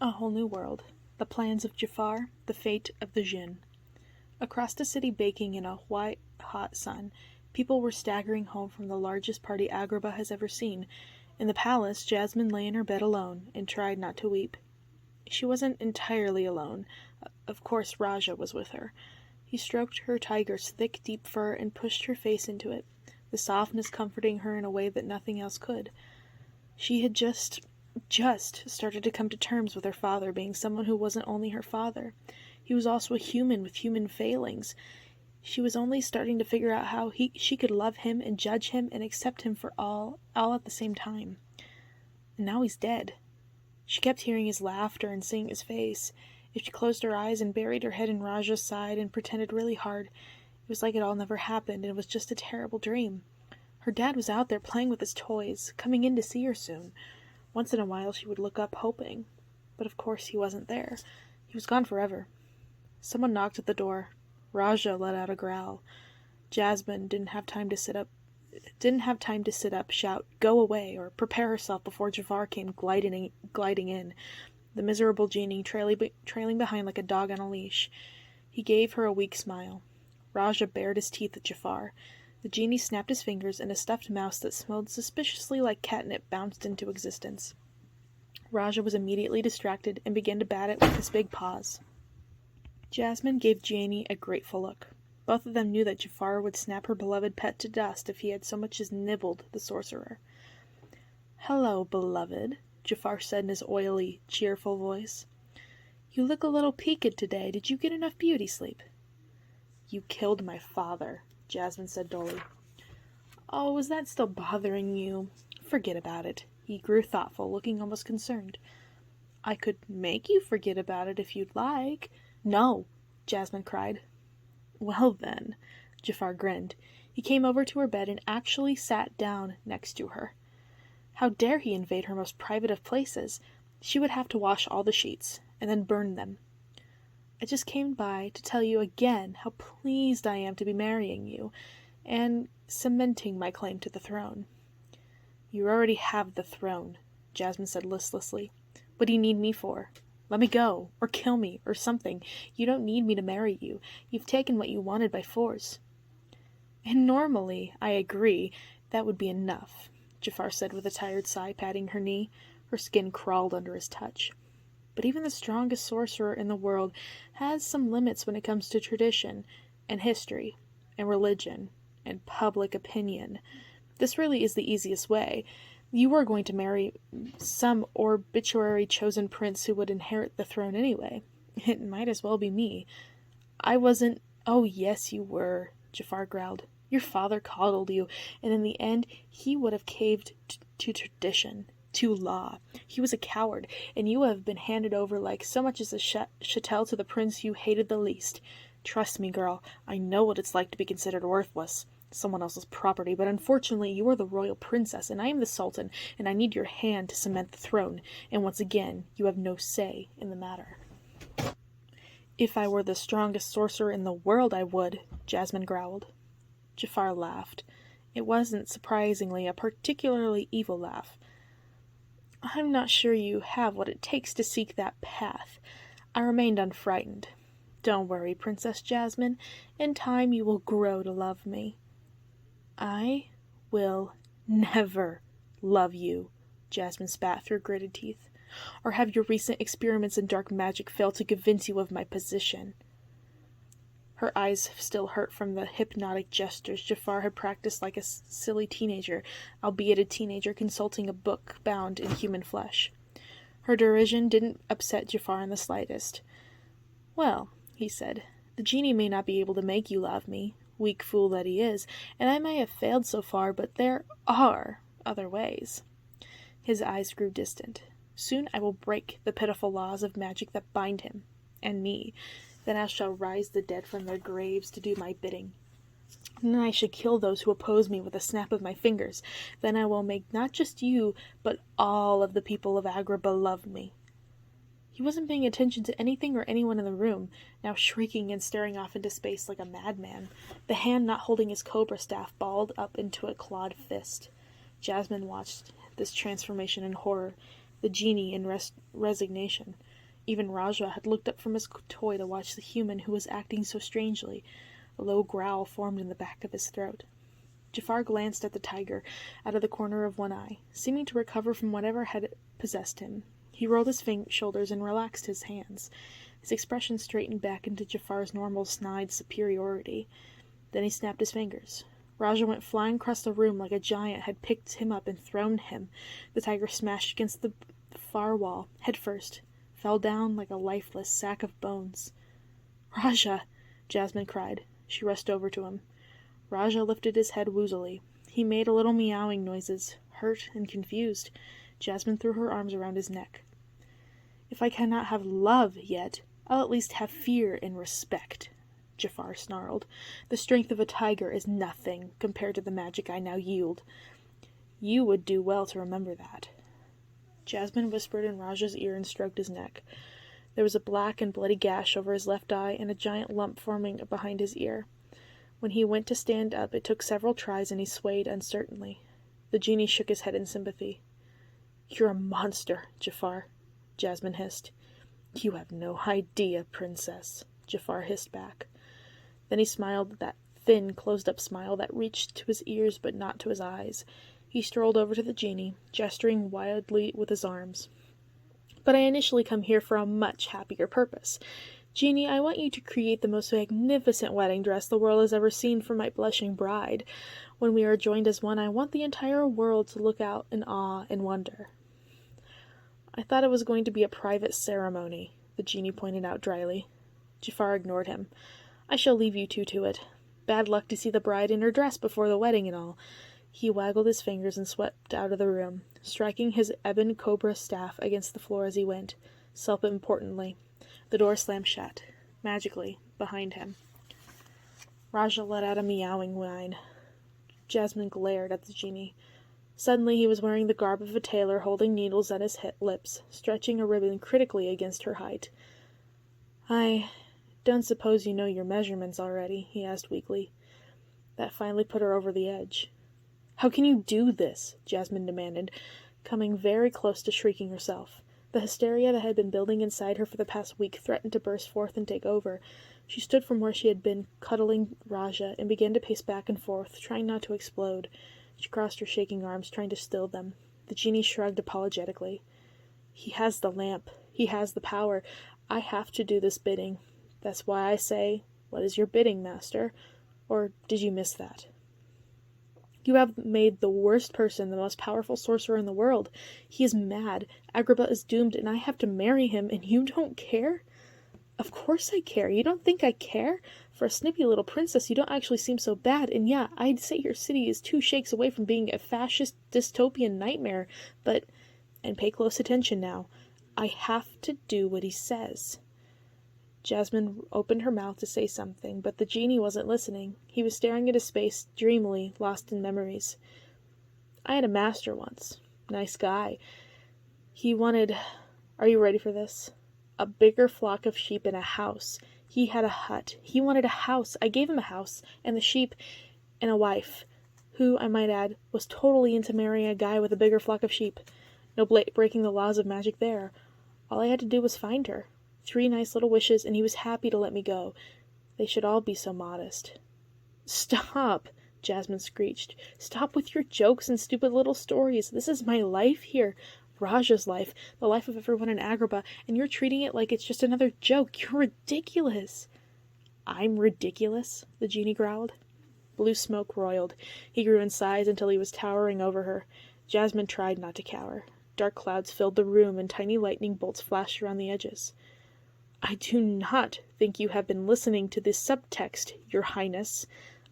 A whole new world. The plans of Jafar, the fate of the Jinn. Across the city baking in a white, hot sun, people were staggering home from the largest party Agrabah has ever seen. In the palace, Jasmine lay in her bed alone, and tried not to weep. She wasn't entirely alone. Of course Rajah was with her. He stroked her tiger's thick, deep fur and pushed her face into it, the softness comforting her in a way that nothing else could. She had just started to come to terms with her father being someone who wasn't only her father. He was also a human with human failings. She was only starting to figure out how she could love him and judge him and accept him for all at the same time. And now he's dead. She kept hearing his laughter and seeing his face. If she closed her eyes and buried her head in Rajah's side and pretended really hard, it was like it all never happened and it was just a terrible dream. Her dad was out there playing with his toys, coming in to see her soon. Once in a while she would look up, hoping. But of course he wasn't there. He was gone forever. Someone knocked at the door. Rajah let out a growl. Jasmine didn't have time to sit up, shout, "Go away," or prepare herself before Jafar came gliding in, the miserable Genie trailing behind like a dog on a leash. He gave her a weak smile. Rajah bared his teeth at Jafar. The Genie snapped his fingers, and a stuffed mouse that smelled suspiciously like catnip bounced into existence. Rajah was immediately distracted and began to bat it with his big paws. Jasmine gave Genie a grateful look. Both of them knew that Jafar would snap her beloved pet to dust if he had so much as nibbled the sorcerer. "Hello, beloved," Jafar said in his oily, cheerful voice. "You look a little peaked today. Did you get enough beauty sleep?" "You killed my father," Jasmine said dully. "Oh, is that still bothering you? Forget about it." He grew thoughtful, looking almost concerned. "I could make you forget about it if you'd like." "No!" Jasmine cried. "Well then," Jafar grinned. He came over to her bed and actually sat down next to her. How dare he invade her most private of places? She would have to wash all the sheets, and then burn them. "I just came by to tell you again how pleased I am to be marrying you, and cementing my claim to the throne." "You already have the throne," Jasmine said listlessly. "What do you need me for? Let me go, or kill me, or something. You don't need me to marry you. You've taken what you wanted by force." "And normally, I agree, that would be enough," Jafar said with a tired sigh, patting her knee. Her skin crawled under his touch. "But even the strongest sorcerer in the world has some limits when it comes to tradition, and history, and religion, and public opinion. This really is the easiest way. You were going to marry some arbitrary chosen prince who would inherit the throne anyway. It might as well be me." "I wasn't—" "Oh, yes, you were," Jafar growled. "Your father coddled you, and in the end he would have caved to tradition, to law. He was a coward, and you have been handed over like so much as a chattel to the prince you hated the least. Trust me, girl, I know what it's like to be considered worthless. Someone else's property, but unfortunately you are the royal princess, and I am the sultan, and I need your hand to cement the throne, and once again, you have no say in the matter." "If I were the strongest sorcerer in the world, I would," Jasmine growled. Jafar laughed. It wasn't, surprisingly, a particularly evil laugh. "I'm not sure you have what it takes to seek that path." I remained unfrightened. "Don't worry, Princess Jasmine. In time you will grow to love me." "I will never love you," Jasmine spat through gritted teeth. "Or have your recent experiments in dark magic fail to convince you of my position." Her eyes still hurt from the hypnotic gestures Jafar had practiced like a silly teenager, albeit a teenager consulting a book bound in human flesh. Her derision didn't upset Jafar in the slightest. "Well," he said, "the Genie may not be able to make you love me, weak fool that he is, and I may have failed so far, but there are other ways." His eyes grew distant. "Soon I will break the pitiful laws of magic that bind him, and me. Then I shall rise the dead from their graves to do my bidding. Then I shall kill those who oppose me with a snap of my fingers. Then I will make not just you, but all of the people of Agrabah love me." He wasn't paying attention to anything or anyone in the room, now shrieking and staring off into space like a madman, the hand not holding his cobra staff balled up into a clawed fist. Jasmine watched this transformation in horror. the genie in resignation. Even Rajah had looked up from his toy to watch the human who was acting so strangely. A low growl formed in the back of his throat. Jafar glanced at the tiger out of the corner of one eye, seeming to recover from whatever had possessed him. He rolled his shoulders and relaxed his hands. His expression straightened back into Jafar's normal snide superiority. Then he snapped his fingers. Rajah went flying across the room like a giant had picked him up and thrown him. The tiger smashed against the far wall, head first, fell down like a lifeless sack of bones. "Rajah!" Jasmine cried. She rushed over to him. Rajah lifted his head woozily. He made a little meowing noises, hurt and confused. Jasmine threw her arms around his neck. "If I cannot have love yet, I'll at least have fear and respect," Jafar snarled. "The strength of a tiger is nothing compared to the magic I now yield. You would do well to remember that." Jasmine whispered in Rajah's ear and stroked his neck. There was a black and bloody gash over his left eye and a giant lump forming behind his ear. When he went to stand up, it took several tries and he swayed uncertainly. The genie shook his head in sympathy. "You're a monster, Jafar," Jasmine hissed. "You have no idea, princess," Jafar hissed back. Then he smiled that thin, closed-up smile that reached to his ears but not to his eyes. He strolled over to the genie, gesturing wildly with his arms. "But I initially come here for a much happier purpose. Genie, I want you to create the most magnificent wedding dress the world has ever seen for my blushing bride. When we are joined as one, I want the entire world to look out in awe and wonder." "I thought it was going to be a private ceremony," the genie pointed out dryly. Jafar ignored him. "I shall leave you two to it. Bad luck to see the bride in her dress before the wedding and all." He waggled his fingers and swept out of the room, striking his ebon cobra staff against the floor as he went, self-importantly. The door slammed shut, magically, behind him. Rajah let out a meowing whine. Jasmine glared at the genie. Suddenly he was wearing the garb of a tailor, holding needles at his lips, stretching a ribbon critically against her height. "I don't suppose you know your measurements already?" he asked weakly. That finally put her over the edge. "How can you do this?" Jasmine demanded, coming very close to shrieking herself. The hysteria that had been building inside her for the past week threatened to burst forth and take over. She stood from where she had been, cuddling Rajah, and began to pace back and forth, trying not to explode. She crossed her shaking arms, trying to still them. The genie shrugged apologetically. "He has the lamp. He has the power. I have to do this bidding. That's why I say, 'What is your bidding, master?' Or did you miss that?" "You have made the worst person the most powerful sorcerer in the world. He is mad. Agrabah is doomed, and I have to marry him, and you don't care?" "Of course I care. You don't think I care? For a snippy little princess, you don't actually seem so bad, and yeah, I'd say your city is 2 shakes away from being a fascist dystopian nightmare, but— and pay close attention now— I have to do what he says." Jasmine opened her mouth to say something, but the genie wasn't listening. He was staring into space, dreamily, lost in memories. "I had a master once. Nice guy. He wanted— are you ready for this? A bigger flock of sheep in a house. He had a hut. He wanted a house. I gave him a house, and the sheep, and a wife, who, I might add, was totally into marrying a guy with a bigger flock of sheep. No breaking the laws of magic there. All I had to do was find her. 3 nice little wishes, and he was happy to let me go. They should all be so modest." "Stop!" Jasmine screeched. "Stop with your jokes and stupid little stories. This is my life here. Rajah's life. The life of everyone in Agrabah. And you're treating it like it's just another joke. You're ridiculous." "I'm ridiculous?" the genie growled. Blue smoke roiled. He grew in size until he was towering over her. Jasmine tried not to cower. Dark clouds filled the room, and tiny lightning bolts flashed around the edges. "I do not think you have been listening to the subtext, Your Highness.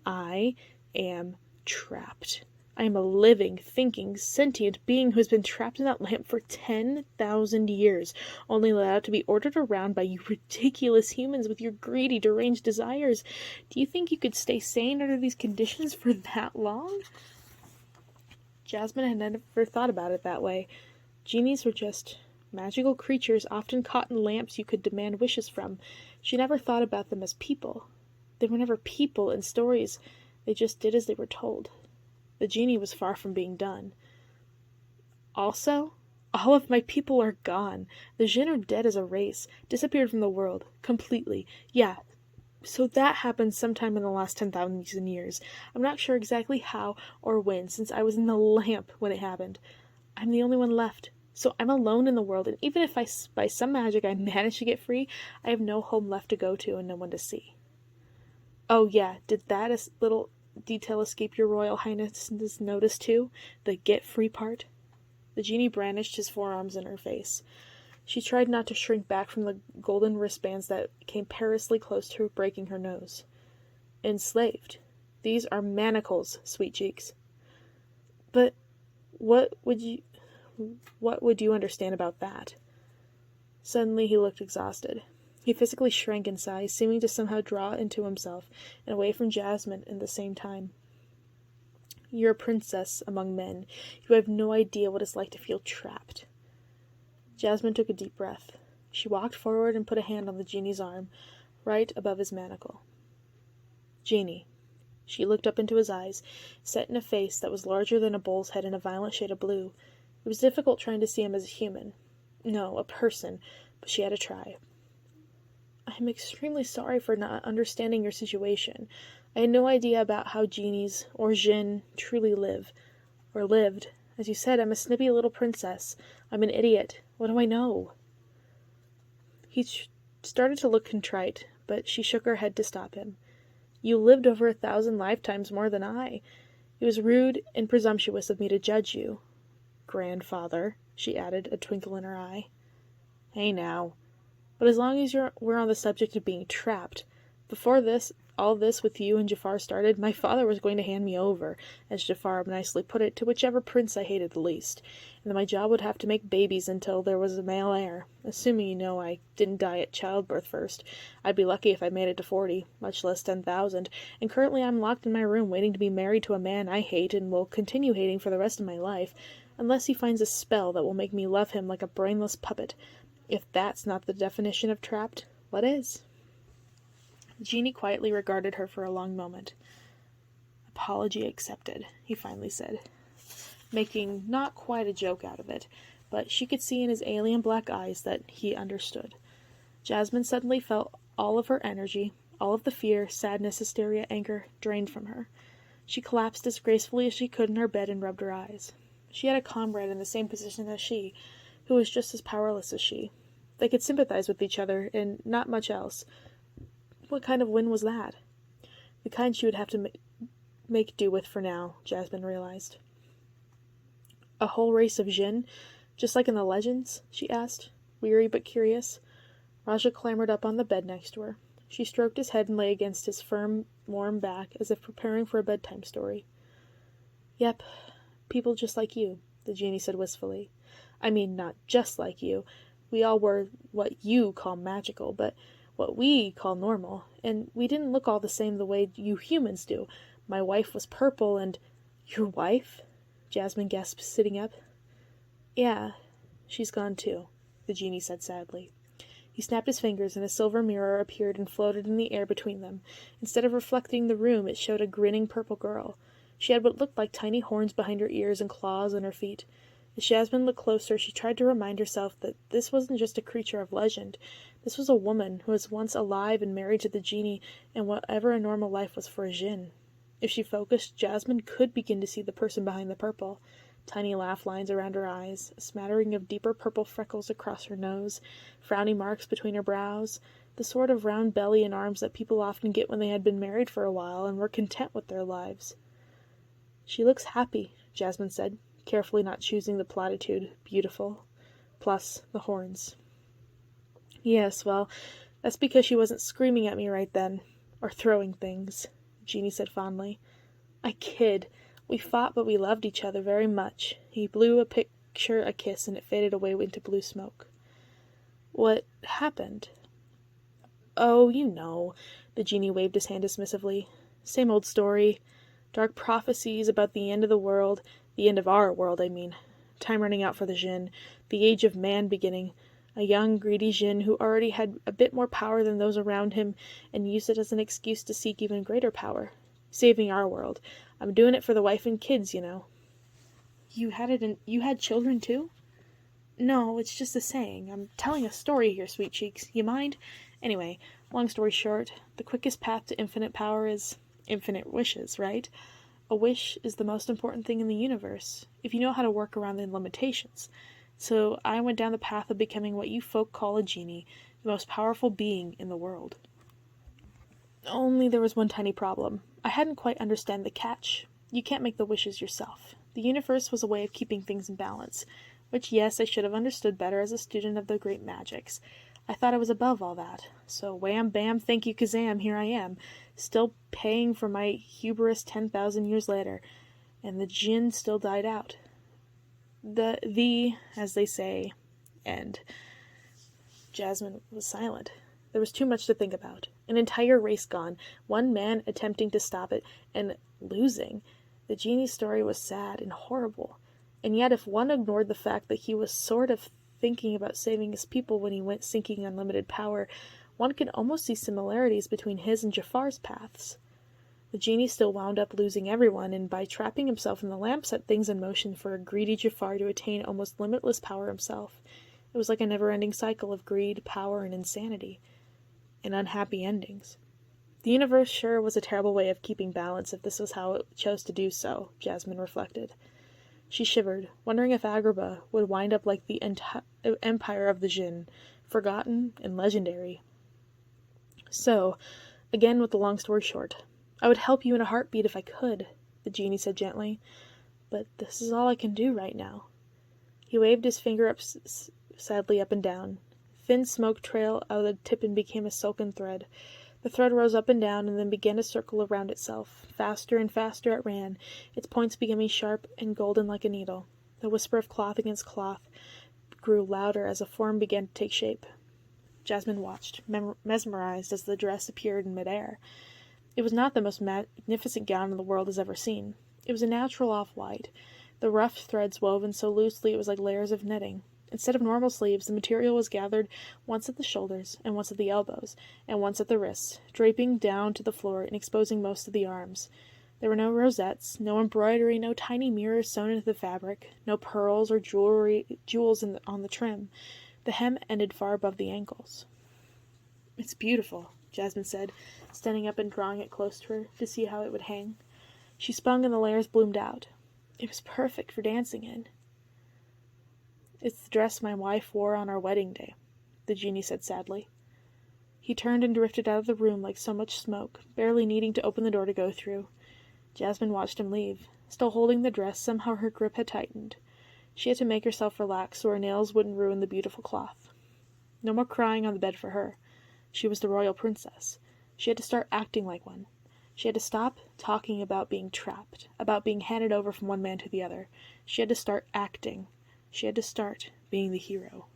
I am trapped. I am a living, thinking, sentient being who has been trapped in that lamp for 10,000 years, only allowed to be ordered around by you ridiculous humans with your greedy, deranged desires. Do you think you could stay sane under these conditions for that long?" Jasmine had never thought about it that way. Genies were just magical creatures often caught in lamps you could demand wishes from. She never thought about them as people. They were never people in stories. They just did as they were told. The genie was far from being done. "Also, All of my people are gone. The Jinn are dead as a race, disappeared from the world, completely. Yeah, so that happened sometime in the last 10,000 years. I'm not sure exactly how or when, since I was in the lamp when it happened. I'm the only one left. So I'm alone in the world, and even if by some magic I manage to get free, I have no home left to go to and no one to see. Oh yeah, did that little detail escape your Royal Highness's notice too? The get free part? The genie brandished his forearms in her face. She tried not to shrink back from the golden wristbands that came perilously close to breaking her nose. Enslaved. These are manacles, sweet cheeks. But what would you understand about that? Suddenly he looked exhausted. He physically shrank in size, seeming to somehow draw into himself and away from Jasmine at the same time. You're a princess among men. You have no idea what it's like to feel trapped. Jasmine took a deep breath. She walked forward and put a hand on the genie's arm, right above his manacle. Genie. She looked up into his eyes, set in a face that was larger than a bull's head in a violent shade of blue. It was difficult trying to see him as a human. No, a person, but she had to try. I am extremely sorry for not understanding your situation. I had no idea about how genies, or Djinn, truly live. Or lived. As you said, I'm a snippy little princess. I'm an idiot. What do I know? He started to look contrite, but she shook her head to stop him. You lived over 1,000 lifetimes more than I. It was rude and presumptuous of me to judge you. Grandfather, she added, a twinkle in her eye. Hey now. But as long as we're on the subject of being trapped, before all this with you and Jafar started, my father was going to hand me over, as Jafar nicely put it, to whichever prince I hated the least, and then my job would have to make babies until there was a male heir, assuming, I didn't die at childbirth first. I'd be lucky if I made it to 40, much less 10,000, and currently I'm locked in my room waiting to be married to a man I hate and will continue hating for the rest of my life, unless he finds a spell that will make me love him like a brainless puppet. If that's not the definition of trapped, what is? The genie quietly regarded her for a long moment. Apology accepted, he finally said, making not quite a joke out of it, but she could see in his alien black eyes that he understood. Jasmine suddenly felt all of her energy, all of the fear, sadness, hysteria, anger, drained from her. She collapsed as gracefully as she could in her bed and rubbed her eyes. She had a comrade in the same position as she, who was just as powerless as she. They could sympathize with each other, and not much else. What kind of win was that? The kind she would have to make do with for now, Jasmine realized. A whole race of Djinn, just like in the legends? She asked, weary but curious. Rajah clambered up on the bed next to her. She stroked his head and lay against his firm, warm back, as if preparing for a bedtime story. Yep, people just like you, the genie said wistfully. I mean, not just like you. We all were what you call magical, but what we call normal, and we didn't look all the same the way you humans do. My wife was purple and... Your wife? Jasmine gasped, sitting up. Yeah, she's gone too, the genie said sadly. He snapped his fingers, and a silver mirror appeared and floated in the air between them. Instead of reflecting the room, it showed a grinning purple girl. She had what looked like tiny horns behind her ears and claws on her feet. As Jasmine looked closer, she tried to remind herself that this wasn't just a creature of legend. This was a woman who was once alive and married to the genie, and whatever a normal life was for a Djinn. If she focused, Jasmine could begin to see the person behind the purple. Tiny laugh lines around her eyes, a smattering of deeper purple freckles across her nose, frowny marks between her brows, the sort of round belly and arms that people often get when they had been married for a while and were content with their lives. She looks happy, Jasmine said, carefully not choosing the platitude, beautiful, plus the horns. Yes, well, that's because she wasn't screaming at me right then, or throwing things, Genie said fondly. I kid. We fought, but we loved each other very much. He blew a picture a kiss, and it faded away into blue smoke. What happened? Oh, you know, the genie waved his hand dismissively. Same old story. Dark prophecies about the end of the world, the end of our world, I mean. Time running out for the Djinn, the age of man beginning. A young, greedy Djinn who already had a bit more power than those around him and used it as an excuse to seek even greater power. Saving our world. I'm doing it for the wife and kids, you know. You had children too? No, it's just a saying. I'm telling a story here, sweet cheeks. You mind? Anyway, long story short, the quickest path to infinite power is infinite wishes, right? A wish is the most important thing in the universe, if you know how to work around the limitations. So I went down the path of becoming what you folk call a genie, the most powerful being in the world. Only there was one tiny problem. I hadn't quite understood the catch. You can't make the wishes yourself. The universe was a way of keeping things in balance, which, yes, I should have understood better as a student of the great magics. I thought I was above all that. So wham bam thank you kazam, here I am, still paying for my hubris 10,000 years later, and the Djinn still died out. The, as they say, end. Jasmine was silent. There was too much to think about. An entire race gone, one man attempting to stop it, and losing. The genie's story was sad and horrible. And yet if one ignored the fact that he was sort of thinking about saving his people when he went seeking unlimited power, one could almost see similarities between his and Jafar's paths. The genie still wound up losing everyone, and by trapping himself in the lamp set things in motion for a greedy Jafar to attain almost limitless power himself. It was like a never-ending cycle of greed, power, and insanity. And unhappy endings. The universe sure was a terrible way of keeping balance if this was how it chose to do so, Jasmine reflected. She shivered, wondering if Agrabah would wind up like the empire of the Jinn, forgotten and legendary. So, again with the long story short, I would help you in a heartbeat if I could, the genie said gently, but this is all I can do right now. He waved his finger sadly up and down. Thin smoke trailed out of the tip and became a silken thread. The thread rose up and down and then began to circle around itself. Faster and faster it ran, its points becoming sharp and golden like a needle. The whisper of cloth against cloth grew louder as a form began to take shape. Jasmine watched, mesmerized as the dress appeared in midair. It was not the most magnificent gown the world has ever seen. It was a natural off-white, the rough threads woven so loosely it was like layers of netting. Instead of normal sleeves, the material was gathered once at the shoulders, and once at the elbows, and once at the wrists, draping down to the floor and exposing most of the arms. There were no rosettes, no embroidery, no tiny mirrors sewn into the fabric, no pearls or jewels on the trim. The hem ended far above the ankles. "It's beautiful," Jasmine said, standing up and drawing it close to her to see how it would hang. She spun and the layers bloomed out. It was perfect for dancing in. "It's the dress my wife wore on our wedding day," the genie said sadly. He turned and drifted out of the room like so much smoke, barely needing to open the door to go through. Jasmine watched him leave. Still holding the dress, somehow her grip had tightened. She had to make herself relax so her nails wouldn't ruin the beautiful cloth. No more crying on the bed for her. She was the royal princess. She had to start acting like one. She had to stop talking about being trapped, about being handed over from one man to the other. She had to start acting. She had to start being the hero.